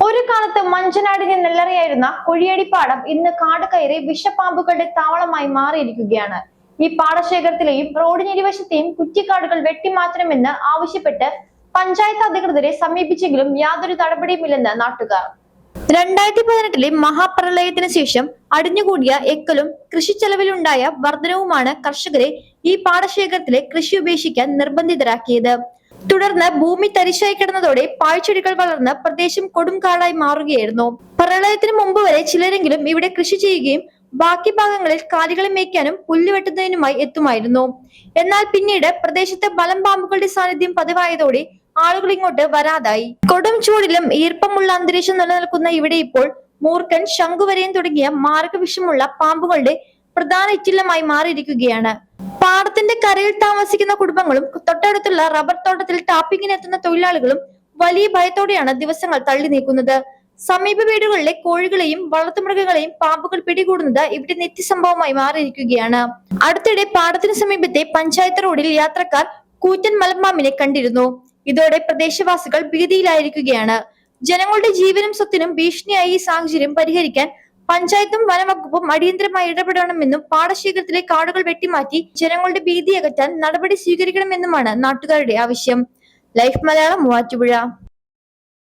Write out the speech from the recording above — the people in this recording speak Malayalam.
ഒരു കാലത്ത് മഞ്ചനാടിന് നെല്ലറയായിരുന്ന കുഴിയടിപ്പാടം ഇന്ന് കാട് കയറി വിഷപ്പാമ്പുകളുടെ താവളമായി മാറിയിരിക്കുകയാണ്. ഈ പാടശേഖരത്തിലെയും റോഡിനിരുവശത്തെയും കുറ്റിക്കാടുകൾ വെട്ടിമാറ്റണമെന്ന് ആവശ്യപ്പെട്ട് പഞ്ചായത്ത് അധികൃതരെ സമീപിച്ചെങ്കിലും യാതൊരു നടപടിയുമില്ലെന്ന് നാട്ടുകാർ. 2018 മഹാപ്രളയത്തിന് ശേഷം അടിഞ്ഞുകൂടിയ എക്കലും കൃഷിച്ചെലവിലുണ്ടായ വർധനവുമാണ് കർഷകരെ ഈ പാടശേഖരത്തിലെ കൃഷി ഉപേക്ഷിക്കാൻ നിർബന്ധിതരാക്കിയത്. തുടർന്ന് ഭൂമി തരിശായി കിടന്നതോടെ പാഴ്ചെടികൾ വളർന്ന് പ്രദേശം കൊടുംകാടായി മാറുകയായിരുന്നു. പ്രളയത്തിന് മുമ്പ് വരെ ചിലരെങ്കിലും ഇവിടെ കൃഷി ചെയ്യുകയും ബാക്കി ഭാഗങ്ങളിൽ കാലികളെ മേയ്ക്കാനും പുല്ലുവെട്ടുന്നതിനുമായി എത്തുമായിരുന്നു. എന്നാൽ പിന്നീട് പ്രദേശത്ത് ബലം പാമ്പുകളുടെ സാന്നിധ്യം പതിവായതോടെ ആളുകൾ ഇങ്ങോട്ട് വരാതായി. കൊടും ചൂടിലും ഈർപ്പമുള്ള അന്തരീക്ഷം നിലനിൽക്കുന്ന ഇവിടെ ഇപ്പോൾ മൂർഖൻ, ശംഖുവരയൻ തുടങ്ങിയ മാരകവിഷമുള്ള പാമ്പുകളുടെ പ്രധാന ഇറ്റില്ലമായി മാറിയിരിക്കുകയാണ്. പാടത്തിന്റെ കരയിൽ താമസിക്കുന്ന കുടുംബങ്ങളും തൊട്ടടുത്തുള്ള റബ്ബർ തോട്ടത്തിൽ ടാപ്പിങ്ങിന് എത്തുന്ന തൊഴിലാളികളും വലിയ ഭയത്തോടെയാണ് ദിവസങ്ങൾ തള്ളി നീക്കുന്നത്. സമീപ വീടുകളിലെ കോഴികളെയും വളർത്തുമൃഗങ്ങളെയും പാമ്പുകൾ പിടികൂടുന്നത് ഇവിടെ നിത്യസംഭവമായി മാറിയിരിക്കുകയാണ്. അടുത്തിടെ പാടത്തിന് സമീപത്തെ പഞ്ചായത്ത് റോഡിൽ യാത്രക്കാർ കൂറ്റൻ മലമ്പാമ്പിനെ കണ്ടിരുന്നു. ഇതോടെ പ്രദേശവാസികൾ ഭീതിയിലായിരിക്കുകയാണ്. ജനങ്ങളുടെ ജീവനും സ്വത്തിനും ഭീഷണിയായി ഈ സാഹചര്യം പരിഹരിക്കാൻ പഞ്ചായത്തും വനംവകുപ്പും അടിയന്തരമായി ഇടപെടണമെന്നും പാടശേഖരത്തിലെ കാടുകൾ വെട്ടിമാറ്റി ജനങ്ങളുടെ ഭീതി അകറ്റാൻ നടപടി സ്വീകരിക്കണമെന്നുമാണ് നാട്ടുകാരുടെ ആവശ്യം. ലൈഫ് മലയാളം, മൂവാറ്റുപുഴ.